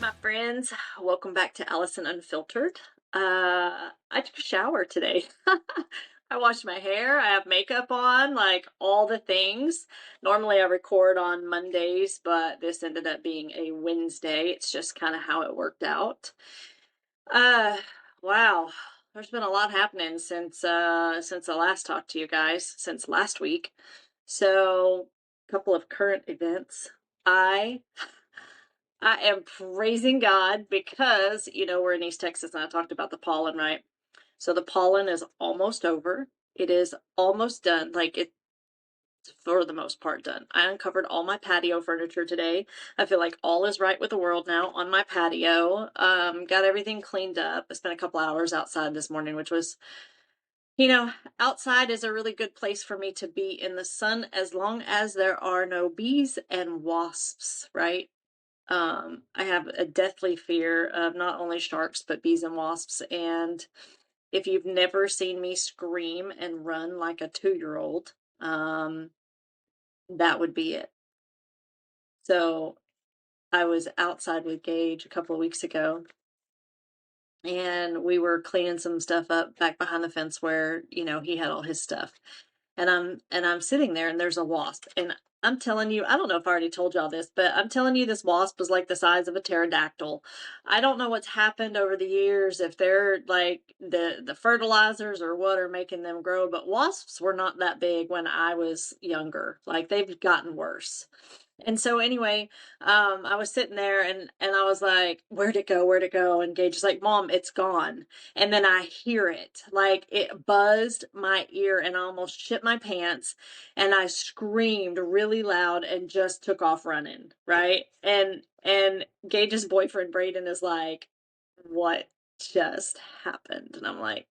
my friends. Welcome back to Allison Unfiltered. I took a shower today. I washed my hair, I have makeup on, like all the things. Normally I record on Mondays, but this ended up being a Wednesday. It's just kind of how it worked out. Uh, wow. There's been a lot happening since I last talked to you guys, since last week. So, a couple of current events. I I am praising God because, we're in East Texas and I talked about the pollen, right? So the pollen is almost over. It is almost done. Like it's for the most part done. I uncovered all my patio furniture today. I feel like all is right with the world now on my patio. Got everything cleaned up. I spent a couple hours outside this morning, which was, you know, outside is a really good place for me to be in the sun as long as there are no bees and wasps, right? I have a deathly fear of not only sharks, but bees and wasps. And if you've never seen me scream and run like a 2-year-old, that would be it. So I was outside with Gage a couple of weeks ago and we were cleaning some stuff up back behind the fence where, he had all his stuff. And I'm sitting there and there's a wasp. And I'm telling you, I don't know if I already told y'all this, but I'm telling you this wasp was like the size of a pterodactyl. I don't know what's happened over the years, if they're like the fertilizers or what are making them grow, but wasps were not that big when I was younger. Like they've gotten worse. And so anyway, I was sitting there and I was like, where'd it go? Where'd it go? And Gage is like, Mom, it's gone. And then I hear it, like it buzzed my ear and I almost shit my pants. And I screamed really loud and just took off running, right? And Gage's boyfriend Braden is like, what just happened? And I'm like,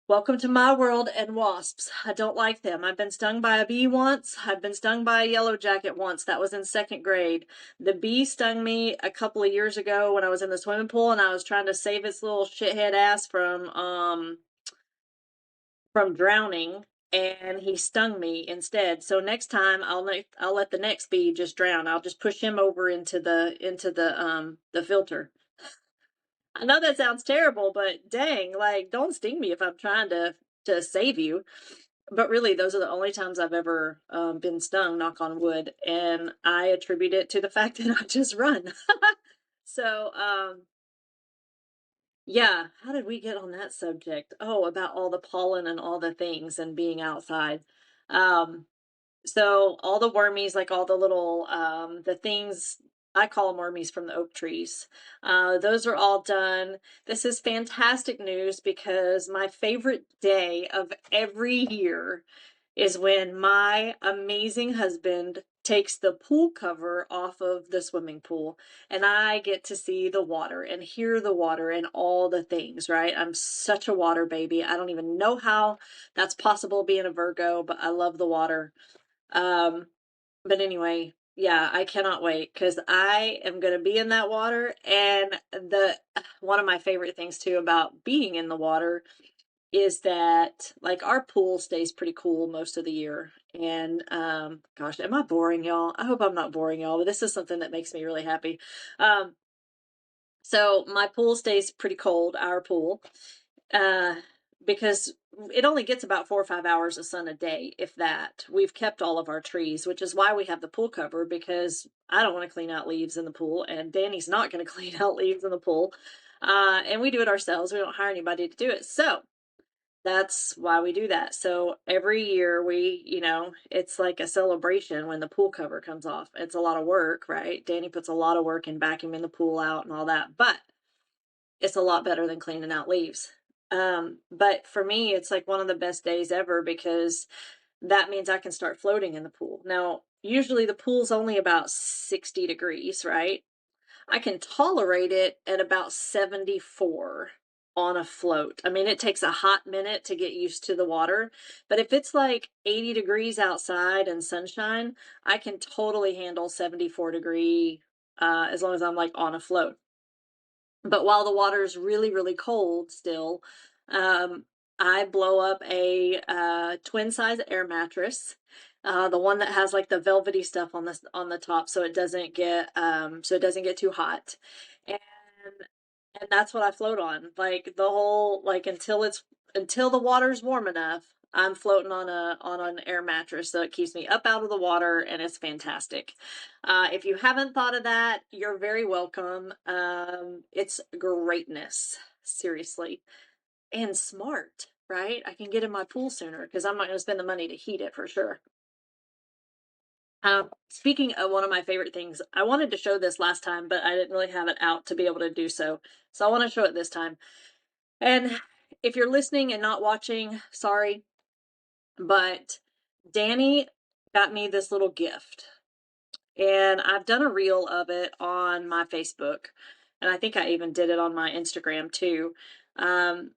welcome to my world and wasps. I don't like them. I've been stung by a bee once. I've been stung by a yellow jacket once. That was in second grade. The bee stung me a couple of years ago when I was in the swimming pool and I was trying to save its little shithead ass from drowning, and he stung me instead. So next time I'll let the next bee just drown. I'll just push him over into the filter. I know that sounds terrible, but dang, like don't sting me if I'm trying to save you. But really, those are the only times I've ever been stung, knock on wood, and I attribute it to the fact that I just run. So, yeah, how did we get on that subject? Oh, about all the pollen and all the things and being outside. Um, so all the wormies, like all the little the things, I call them wormies from the oak trees. Those are all done. This is fantastic news because my favorite day of every year is when my amazing husband takes the pool cover off of the swimming pool and I get to see the water and hear the water and all the things, right? I'm such a water baby. I don't even know how that's possible being a Virgo, but I love the water. Um, but anyway, yeah, I cannot wait because I am going to be in that water. And the one of my favorite things too about being in the water is that like our pool stays pretty cool most of the year. And gosh, am I boring y'all? I hope I'm not boring y'all, but this is something that makes me really happy. Um, so my pool stays pretty cold, our pool, uh, because it only gets about 4 or 5 hours of sun a day, if that. We've kept all of our trees, which is why we have the pool cover, because I don't want to clean out leaves in the pool, and Danny's not going to clean out leaves in the pool. And we do it ourselves. We don't hire anybody to do it. So that's why we do that. So every year it's like a celebration when the pool cover comes off. It's a lot of work, right? Danny puts a lot of work in vacuuming the pool out and all that, but it's a lot better than cleaning out leaves. But for me, it's like one of the best days ever because that means I can start floating in the pool. Now, usually the pool's only about 60 degrees, right? I can tolerate it at about 74 on a float. I mean, it takes a hot minute to get used to the water, but if it's like 80 degrees outside and sunshine, I can totally handle 74-degree as long as I'm like on a float. But while the water is really, really cold still, I blow up a twin size air mattress. the one that has like the velvety stuff on the top, so it doesn't get too hot, and and that's what I float on. Like the whole like until the water's warm enough, I'm floating on an air mattress, so it keeps me up out of the water, and it's fantastic. If you haven't thought of that, you're very welcome. It's greatness, seriously, and smart, right? I can get in my pool sooner because I'm not going to spend the money to heat it for sure. Speaking of one of my favorite things, I wanted to show this last time, but I didn't really have it out to be able to do so. So I want to show it this time. And if you're listening and not watching, sorry, but Danny got me this little gift. And I've done a reel of it on my Facebook. And I think I even did it on my Instagram too. Um,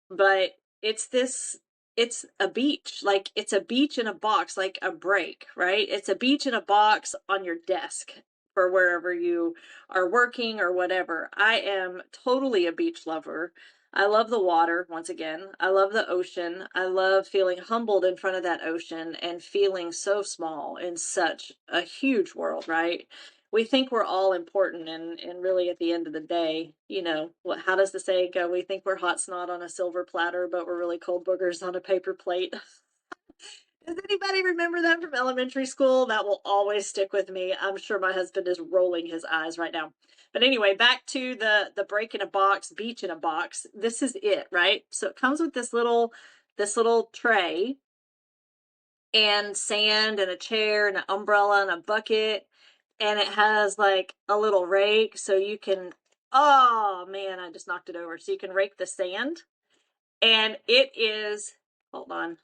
but it's this it's a beach, like it's a beach in a box, like a break, right? It's a beach in a box on your desk for wherever you are working or whatever. I am totally a beach lover. I love the water. Once again, I love the ocean. I love feeling humbled in front of that ocean and feeling so small in such a huge world, right? We think we're all important, and really at the end of the day, you know, how does the saying go? We think we're hot snot on a silver platter, but we're really cold boogers on a paper plate. Does anybody remember that from elementary school? That will always stick with me. I'm sure my husband is rolling his eyes right now. But anyway, back to the break in a box, beach in a box. This is it, right? So it comes with this little tray and sand and a chair and an umbrella and a bucket, and it has like a little rake so you can, oh man, I just knocked it over, so you can rake the sand. And it is, hold on,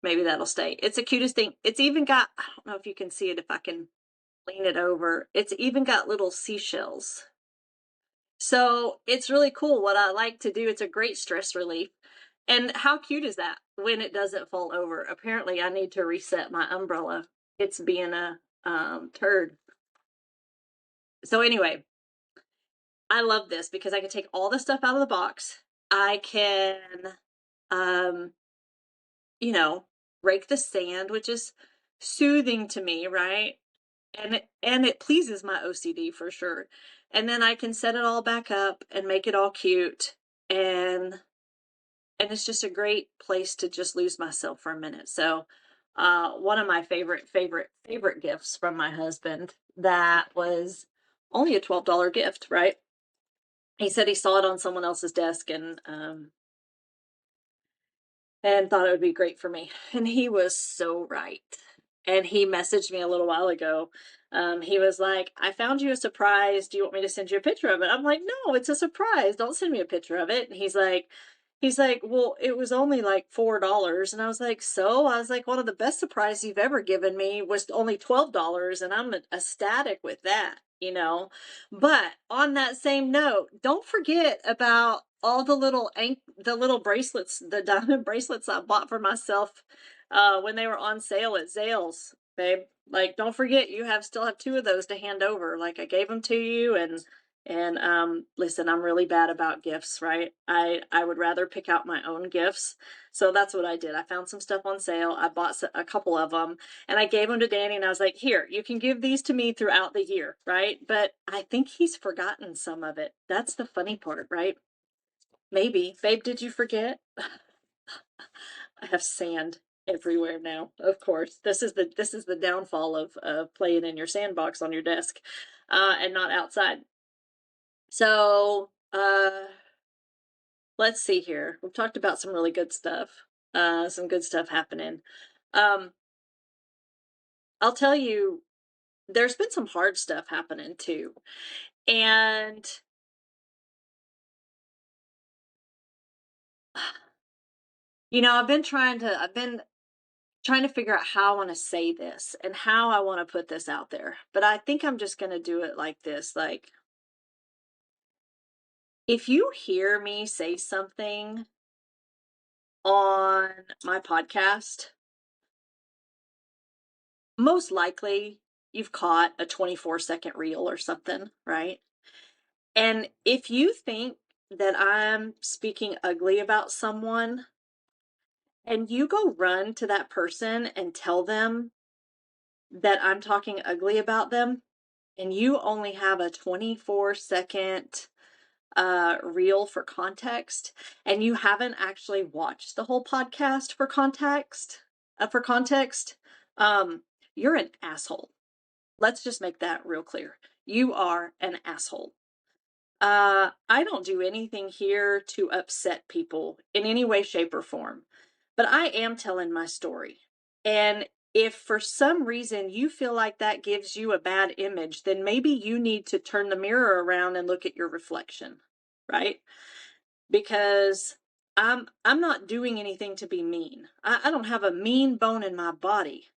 maybe that'll stay. It's the cutest thing. It's even got, I don't know if you can see it, if I can lean it over, it's even got little seashells. So it's really cool. What I like to do, it's a great stress relief. And how cute is that when it doesn't fall over? Apparently I need to reset my umbrella. It's being a turd. So anyway, I love this because I can take all the stuff out of the box. I can, um, you know, rake the sand, which is soothing to me, right? And it pleases my OCD for sure. And then I can set it all back up and make it all cute, and it's just a great place to just lose myself for a minute. So, one of my favorite gifts from my husband, that was only a $12 gift, right? He said he saw it on someone else's desk and thought it would be great for me. And he was so right. And he messaged me a little while ago. He was like, I found you a surprise. Do you want me to send you a picture of it? I'm like, no, it's a surprise. Don't send me a picture of it. And he's like, well, it was only like $4. And I was like, so? I was like, one of the best surprises you've ever given me was only $12. And I'm ecstatic with that, you know? But on that same note, don't forget about all the little bracelets, the diamond bracelets I bought for myself when they were on sale at Zales, babe. Like, don't forget, you still have two of those to hand over. Like, I gave them to you, and listen, I'm really bad about gifts, right? I would rather pick out my own gifts. So that's what I did. I found some stuff on sale. I bought a couple of them, and I gave them to Danny, and I was like, here, you can give these to me throughout the year, right? But I think he's forgotten some of it. That's the funny part, right? Maybe. Babe, did you forget? I have sand everywhere now. Of course. This is the downfall of playing in your sandbox on your desk and not outside. So, let's see here. We've talked about some really good stuff. Some good stuff happening. Um, I'll tell you, there's been some hard stuff happening too. And you know, I've been trying to figure out how I want to say this and how I want to put this out there. But I think I'm just going to do it like this. Like, if you hear me say something on my podcast, most likely you've caught a 24-second reel or something, right? And if you think that I'm speaking ugly about someone, and you go run to that person and tell them that I'm talking ugly about them, and you only have a 24-second reel for context, and you haven't actually watched the whole podcast for context, um, you're an asshole. Let's just make that real clear. You are an asshole. I don't do anything here to upset people in any way, shape, or form, but I am telling my story. And if for some reason you feel like that gives you a bad image, then maybe you need to turn the mirror around and look at your reflection, right? Because I'm not doing anything to be mean. I don't have a mean bone in my body.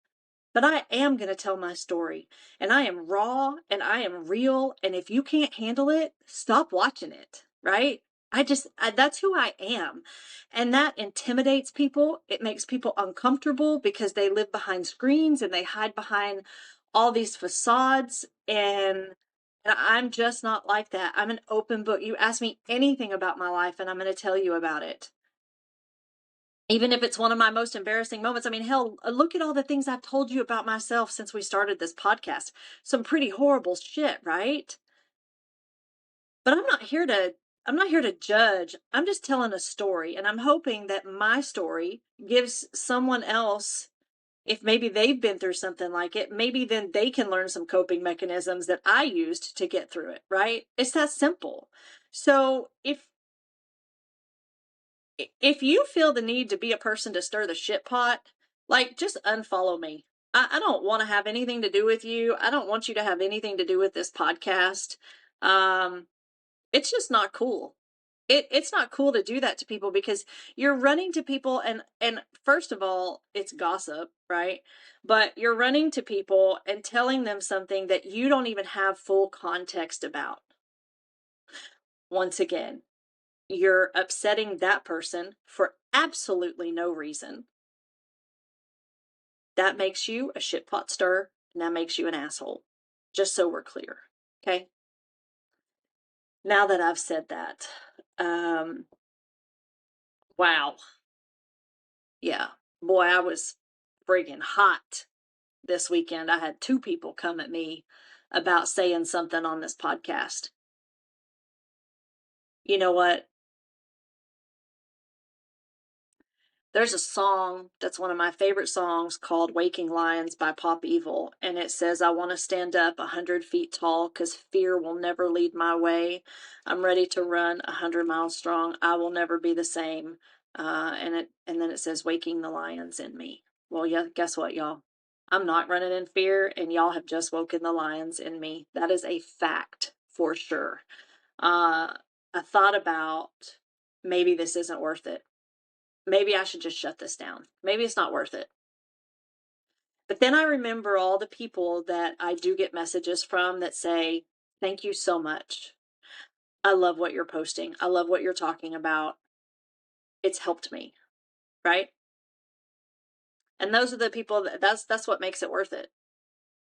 But I am going to tell my story, and I am raw and I am real. And if you can't handle it, stop watching it, right? That's who I am. And that intimidates people. It makes people uncomfortable because they live behind screens and they hide behind all these facades. And I'm just not like that. I'm an open book. You ask me anything about my life, and I'm going to tell you about it. Even if it's one of my most embarrassing moments. I mean, hell, look at all the things I've told you about myself since we started this podcast. Some pretty horrible shit, right? But I'm not here to judge. I'm just telling a story, and I'm hoping that my story gives someone else, if maybe they've been through something like it, maybe then they can learn some coping mechanisms that I used to get through it, right? It's that simple. So if you feel the need to be a person to stir the shit pot, like, just unfollow me. I don't want to have anything to do with you. I don't want you to have anything to do with this podcast. Um, it's just not cool. It's not cool to do that to people because you're running to people and first of all, it's gossip, right? But you're running to people and telling them something that you don't even have full context about. Once again, you're upsetting that person for absolutely no reason. That makes you a shitpot stirrer, and that makes you an asshole. Just so we're clear. Okay? Now that I've said that, wow. Yeah. Boy, I was friggin' hot this weekend. I had 2 people come at me about saying something on this podcast. You know what? There's a song that's one of my favorite songs called Waking Lions by Pop Evil, and it says, I want to stand up 100 feet tall because fear will never lead my way. I'm ready to run 100 miles strong. I will never be the same. And then it says, Waking the Lions in me. Well, yeah, guess what, y'all? I'm not running in fear, and y'all have just woken the lions in me. That is a fact for sure. I thought about maybe this isn't worth it. Maybe I should just shut this down. Maybe it's not worth it. But then I remember all the people that I do get messages from that say, thank you so much. I love what you're posting. I love what you're talking about. It's helped me, right? And those are the people that's what makes it worth it.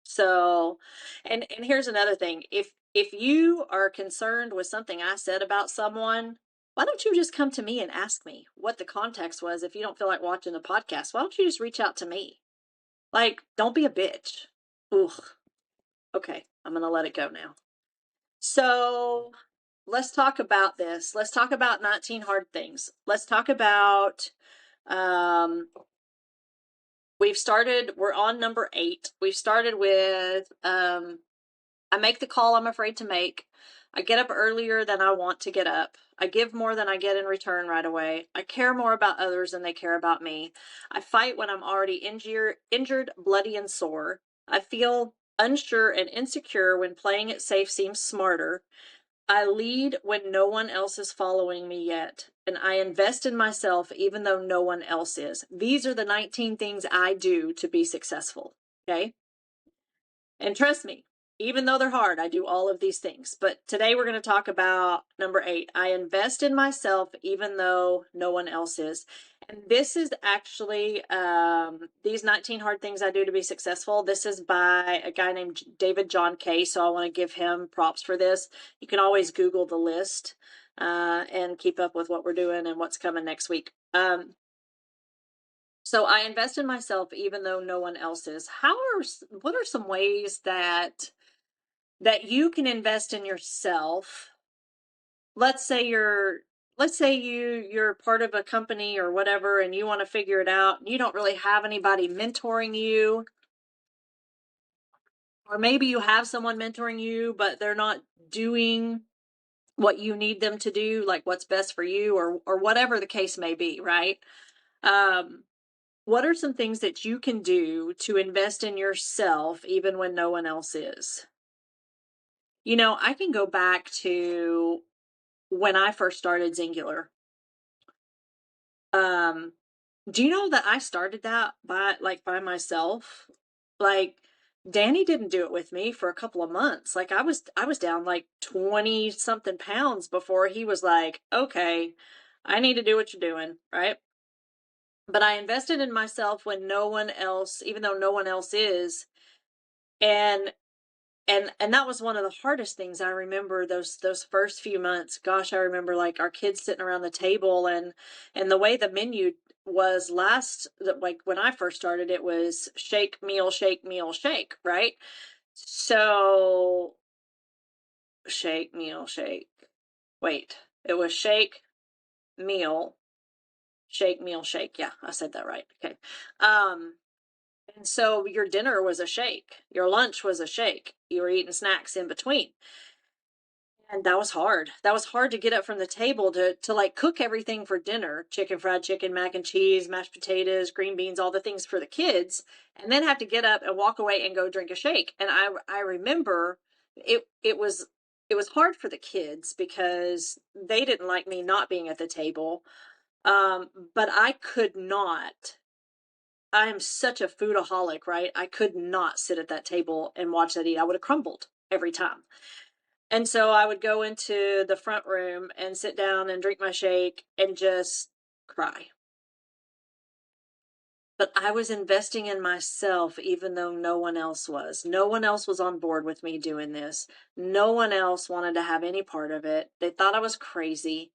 So, and here's another thing. If you are concerned with something I said about someone, why don't you just come to me and ask me what the context was? If you don't feel like watching the podcast, why don't you just reach out to me? Like, don't be a bitch. Ugh. Okay, I'm gonna let it go now. So let's talk about this. Let's talk about 19 hard things. Let's talk about we're on number 8. We've started with I make the call I'm afraid to make. I get up earlier than I want to get up. I give more than I get in return right away. I care more about others than they care about me. I fight when I'm already injured, bloody, and sore. I feel unsure and insecure when playing it safe seems smarter. I lead when no one else is following me yet. And I invest in myself even though no one else is. These are the 19 things I do to be successful. Okay? And trust me, even though they're hard, I do all of these things. But today we're going to talk about number 8. I invest in myself even though no one else is. And this is actually these 19 hard things I do to be successful. This is by a guy named David John Kay. So I want to give him props for this. You can always Google the list and keep up with what we're doing and what's coming next week. So I invest in myself even though no one else is. What are some ways that you can invest in yourself? Let's say you're part of a company or whatever and you want to figure it out and you don't really have anybody mentoring you, or maybe you have someone mentoring you but they're not doing what you need them to do, like what's best for you, or whatever the case may be, right? Um what are some things that you can do to invest in yourself even when no one else is? I can go back to when I first started Xyngular. Um, do you know that I started that by myself? Like Danny didn't do it with me for a couple of months. Like I was down like 20 something pounds before he was like, "Okay, I need to do what you're doing," right? But I invested in myself when no one else, even though no one else is, and and that was one of the hardest things. I remember those first few months. Gosh, I remember like our kids sitting around the table, and the way the menu was like when I first started, it was shake, meal, shake, right? So shake, meal, shake. Wait, it was meal, meal, shake. Yeah, I said that right. Okay. Um, and so your dinner was a shake, your lunch was a shake, you were eating snacks in between. And that was hard. That was hard to get up from the table to like cook everything for dinner, chicken, fried chicken, mac and cheese, mashed potatoes, green beans, all the things for the kids, and then have to get up and walk away and go drink a shake. And I remember it was hard for the kids because they didn't like me not being at the table. But I could not. I am such a foodaholic, right? I could not sit at that table and watch that eat. I would have crumbled every time. And so I would go into the front room and sit down and drink my shake and just cry. But I was investing in myself even though no one else was. No one else was on board with me doing this. No one else wanted to have any part of it. They thought I was crazy.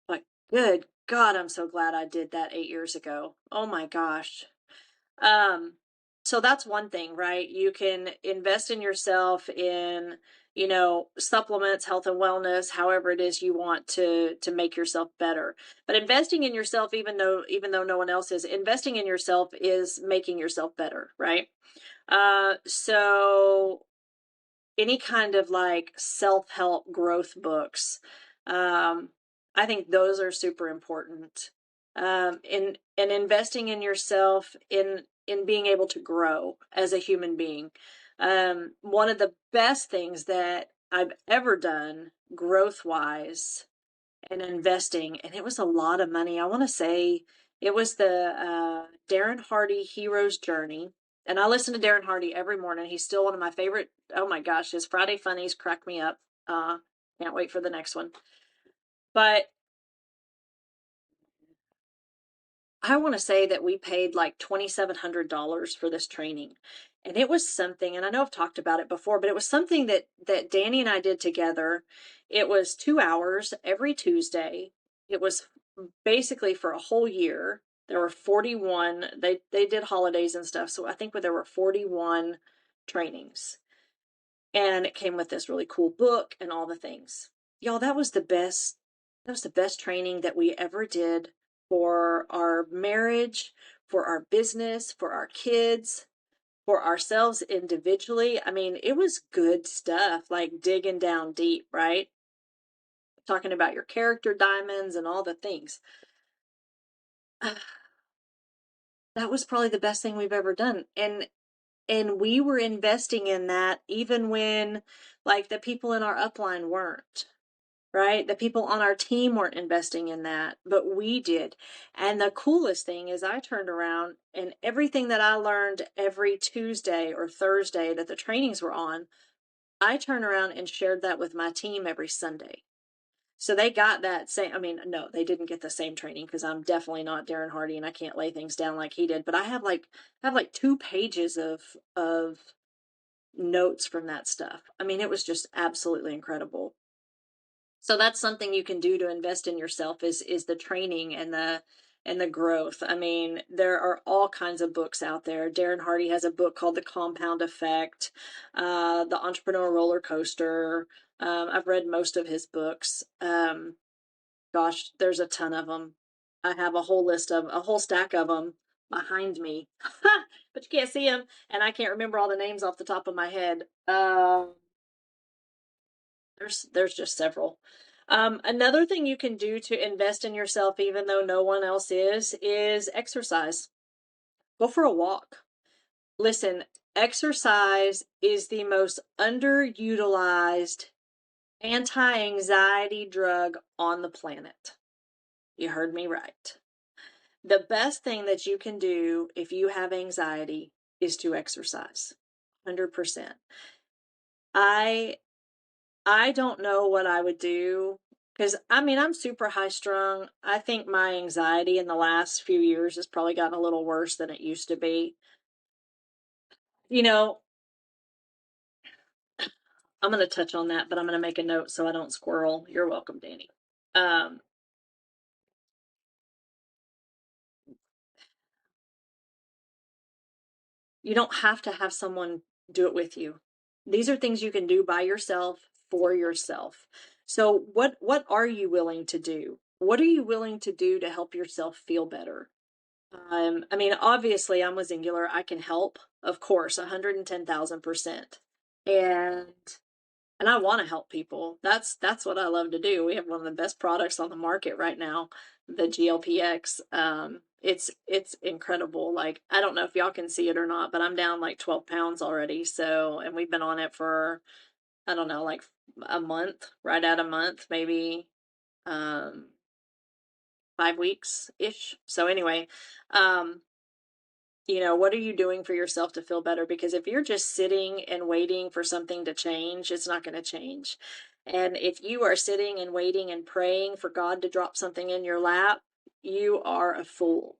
But good God, I'm so glad I did that 8 years ago. Oh my gosh. Um, so that's one thing, right? You can invest in yourself in, supplements, health and wellness, however it is you want to make yourself better. But investing in yourself, even though no one else is, investing in yourself is making yourself better, right? So any kind of like self-help growth books, um I think those are super important. In investing in yourself, in being able to grow as a human being. One of the best things that I've ever done growth wise and investing, and it was a lot of money. I want to say it was the Darren Hardy Hero's Journey. And I listen to Darren Hardy every morning. He's still one of my favorite. Oh my gosh, his Friday funnies crack me up. Can't wait for the next one. But I want to say that we paid like $2,700 for this training. And it was something, and I know I've talked about it before, but it was something that Danny and I did together. It was 2 hours every Tuesday. It was basically for a whole year. There were 41, they did holidays and stuff. So I think there were 41 trainings. And it came with this really cool book and all the things. Y'all, that was the best training that we ever did for our marriage, for our business, for our kids, for ourselves individually. I mean, it was good stuff, like digging down deep, right? Talking about your character diamonds and all the things. That was probably the best thing we've ever done. And we were investing in that even when like the people in our upline weren't, right? The people on our team weren't investing in that, but we did. And the coolest thing is I turned around and everything that I learned every Tuesday or Thursday that the trainings were on, I turned around and shared that with my team every Sunday. So they got that same, I mean, no, they didn't get the same training because I'm definitely not Darren Hardy and I can't lay things down like he did, but I have like 2 pages of notes from that stuff. I mean, it was just absolutely incredible. So that's something you can do to invest in yourself is the training and and the growth. I mean, there are all kinds of books out there. Darren Hardy has a book called The Compound Effect, The Entrepreneur Roller Coaster. I've read most of his books. Gosh, there's a ton of them. I have a whole stack of them behind me, but you can't see them, and I can't remember all the names off the top of my head. There's just several. Another thing you can do to invest in yourself, even though no one else is exercise. Go for a walk. Listen, exercise is the most underutilized anti-anxiety drug on the planet. You heard me right. The best thing that you can do if you have anxiety is to exercise. 100%. I I don't know what I would do because I mean, I'm super high strung. I think my anxiety in the last few years has probably gotten a little worse than it used to be. You know, I'm going to touch on that, but I'm going to make a note so I don't squirrel. You're welcome, Danny. Um, you don't have to have someone do it with you. These are things you can do by yourself for yourself. So what are you willing to do? What are you willing to do to help yourself feel better? I mean, obviously, I'm with Xyngular. I can help, of course, 110,000%. And and I want to help people. That's what I love to do. We have one of the best products on the market right now, the GLPX. It's incredible. Like, I don't know if y'all can see it or not, but I'm down like 12 pounds already. So, and we've been on it for, I don't know, like a month, right at a month, maybe um 5 weeks ish. So anyway, um what are you doing for yourself to feel better? Because if you're just sitting and waiting for something to change, it's not going to change. And if you are sitting and waiting and praying for God to drop something in your lap, you are a fool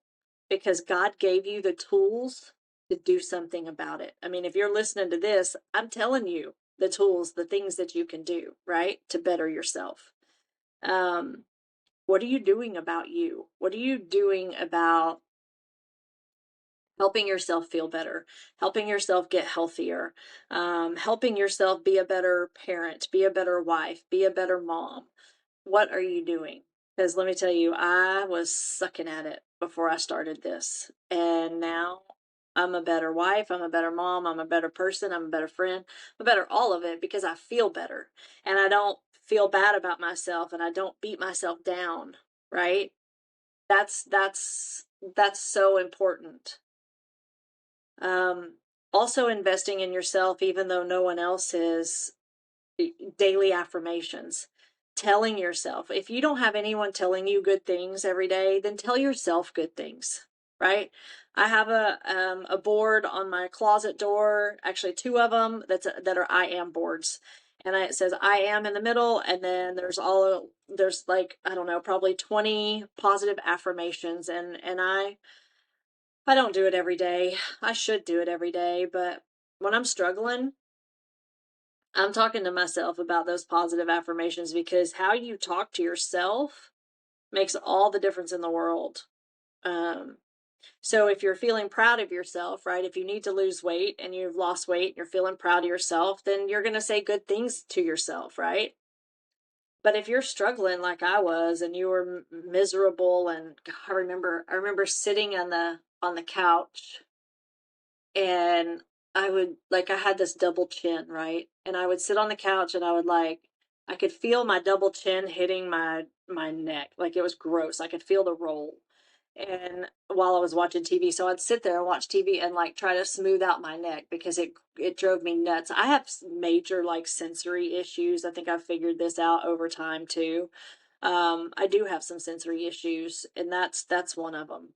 because God gave you the tools to do something about it. I mean, if you're listening to this, I'm telling you the tools, the things that you can do, right, to better yourself. Um, what are you doing about you? What are you doing about helping yourself feel better, helping yourself get healthier, helping yourself be a better parent, be a better wife, be a better mom? What are you doing? Because let me tell you, I was sucking at it before I started this. And now I'm a better wife, I'm a better mom, I'm a better person, I'm a better friend, I'm a better all of it because I feel better. And I don't feel bad about myself and I don't beat myself down, right? That's so important. Um, Also investing in yourself, even though no one else is, daily affirmations, telling yourself. If you don't have anyone telling you good things every day, then tell yourself good things, right? I have a board on my closet door, actually two of them that are I am boards. And it says I am in the middle, and then there's like, I don't know, probably 20 positive affirmations, and I don't do it every day. I should do it every day, but when I'm struggling, I'm talking to myself about those positive affirmations because how you talk to yourself makes all the difference in the world. Um, so if you're feeling proud of yourself, right? If you need to lose weight and you've lost weight and you're feeling proud of yourself, then you're going to say good things to yourself, right? But if you're struggling like I was and you were miserable and God, I remember sitting on the couch, and I had this double chin, right? And I would sit on the couch and I could feel my double chin hitting my neck. Like, it was gross. I could feel the roll. And while I was watching TV, so I'd sit there and watch TV and like try to smooth out my neck because it drove me nuts. I have major like sensory issues. I think I've figured this out over time too. I do have some sensory issues, and that's one of them.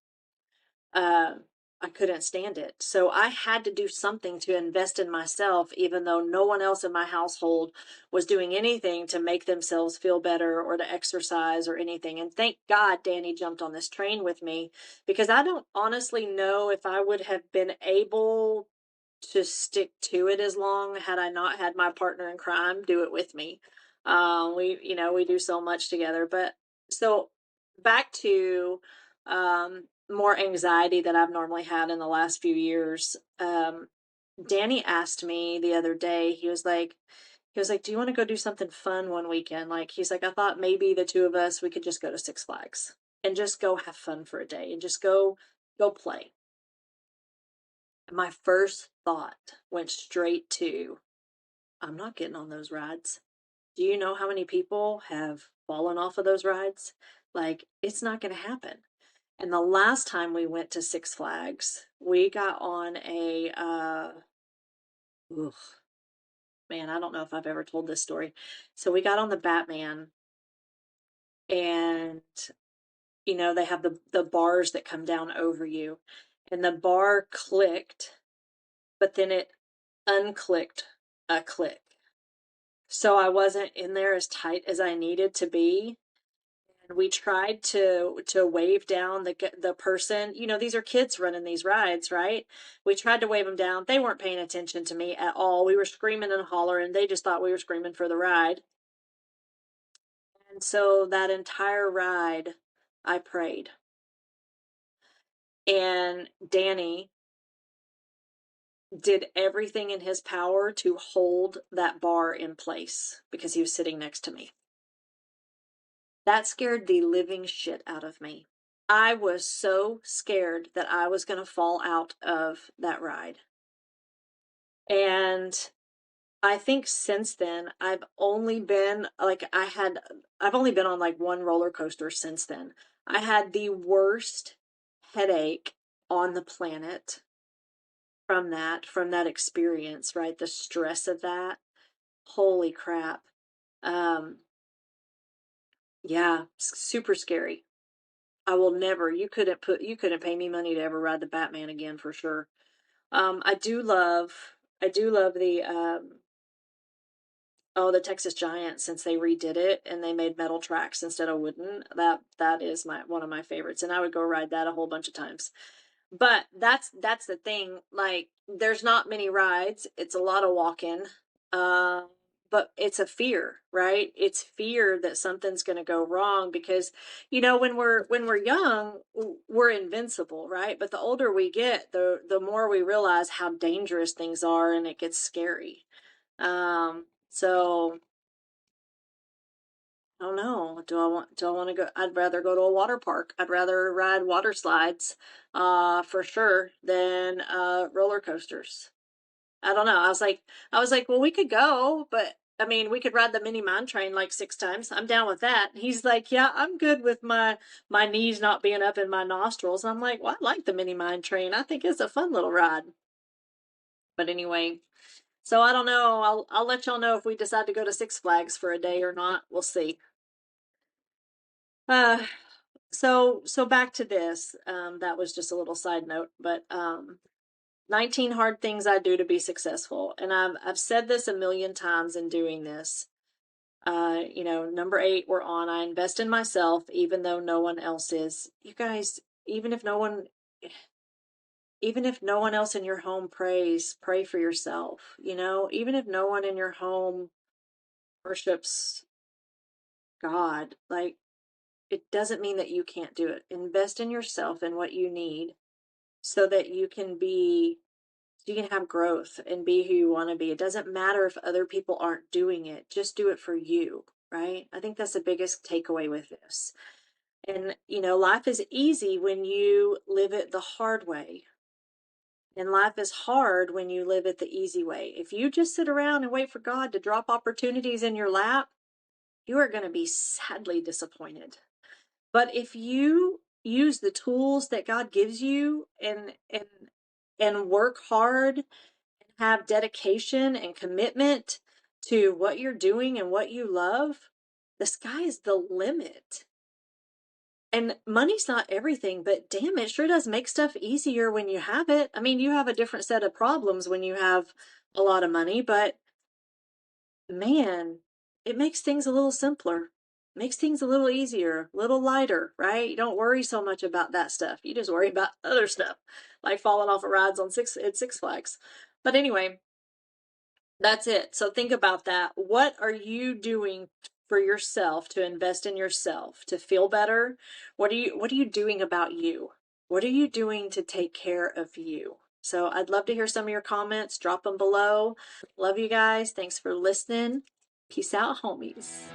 uh, I couldn't stand it. So I had to do something to invest in myself, even though no one else in my household was doing anything to make themselves feel better or to exercise or anything. And thank God Danny jumped on this train with me because I don't honestly know if I would have been able to stick to it as long had I not had my partner in crime do it with me. We do so much together. But so back to more anxiety that I've normally had in the last few years. Danny asked me the other day, he was like, do you want to go do something fun one weekend? Like, he's like, I thought maybe the two of us, we could just go to Six Flags and just go have fun for a day and just go play. My first thought went straight to, I'm not getting on those rides. Do you know how many people have fallen off of those rides? Like, it's not going to happen. And the last time we went to Six Flags, we got on ugh, man, I don't know if I've ever told this story. So we got on the Batman, and they have the bars that come down over you, and the bar clicked, but then it unclicked a click. So I wasn't in there as tight as I needed to be. And we tried to wave down the person. These are kids running these rides, right? We tried to wave them down. They weren't paying attention to me at all. We were screaming and hollering. They just thought we were screaming for the ride. And so that entire ride, I prayed. And Danny did everything in his power to hold that bar in place because he was sitting next to me. That scared the living shit out of me. I was so scared that I was going to fall out of that ride. And I think since then, I've only been on like one roller coaster since then. I had the worst headache on the planet from that experience, right? The stress of that. Holy crap. Um, yeah, super scary. I will never, you couldn't pay me money to ever ride the Batman again for sure. I do love the Texas Giant, since they redid it and they made metal tracks instead of wooden. That is one of my favorites, and I would go ride that a whole bunch of times. But that's the thing. Like, there's not many rides. It's a lot of walking. Uh, but it's a fear, right? It's fear that something's going to go wrong because, when we're young, we're invincible, right? But the older we get, the more we realize how dangerous things are, and it gets scary. So I don't know. Do I want to go? I'd rather go to a water park. I'd rather ride water slides, for sure, than roller coasters. I don't know. I was like, well, we could go, but I mean, we could ride the mini mine train like 6 times. I'm down with that. He's like, yeah, I'm good with my knees not being up in my nostrils. I'm like, well, I like the mini mine train. I think it's a fun little ride. But anyway, so I don't know. I'll let y'all know if we decide to go to Six Flags for a day or not. We'll see. Uh, so back to this. That was just a little side note, but 19 hard things I do to be successful. And I've said this a million times in doing this. Number 8, we're on. I invest in myself, even though no one else is. You guys, even if no one else in your home prays, pray for yourself. Even if no one in your home worships God, like, it doesn't mean that you can't do it. Invest in yourself and what you need so that you can have growth and be who you want to be. It doesn't matter if other people aren't doing it. Just do it for you, right? I think that's the biggest takeaway with this. And, life is easy when you live it the hard way. And life is hard when you live it the easy way. If you just sit around and wait for God to drop opportunities in your lap, you are going to be sadly disappointed. But if you use the tools that God gives you and work hard and have dedication and commitment to what you're doing and what you love, the sky is the limit. And money's not everything, but damn, it sure does make stuff easier when you have it. I mean, you have a different set of problems when you have a lot of money, but man, it makes things a little simpler, makes things a little easier, a little lighter, right? You don't worry so much about that stuff. You just worry about other stuff, like falling off of rides at Six Flags. But anyway, that's it. So think about that. What are you doing for yourself, to invest in yourself, to feel better, what are you doing about you? What are you doing to take care of you? So I'd love to hear some of your comments. Drop them below. Love you guys. Thanks for listening. Peace out, homies.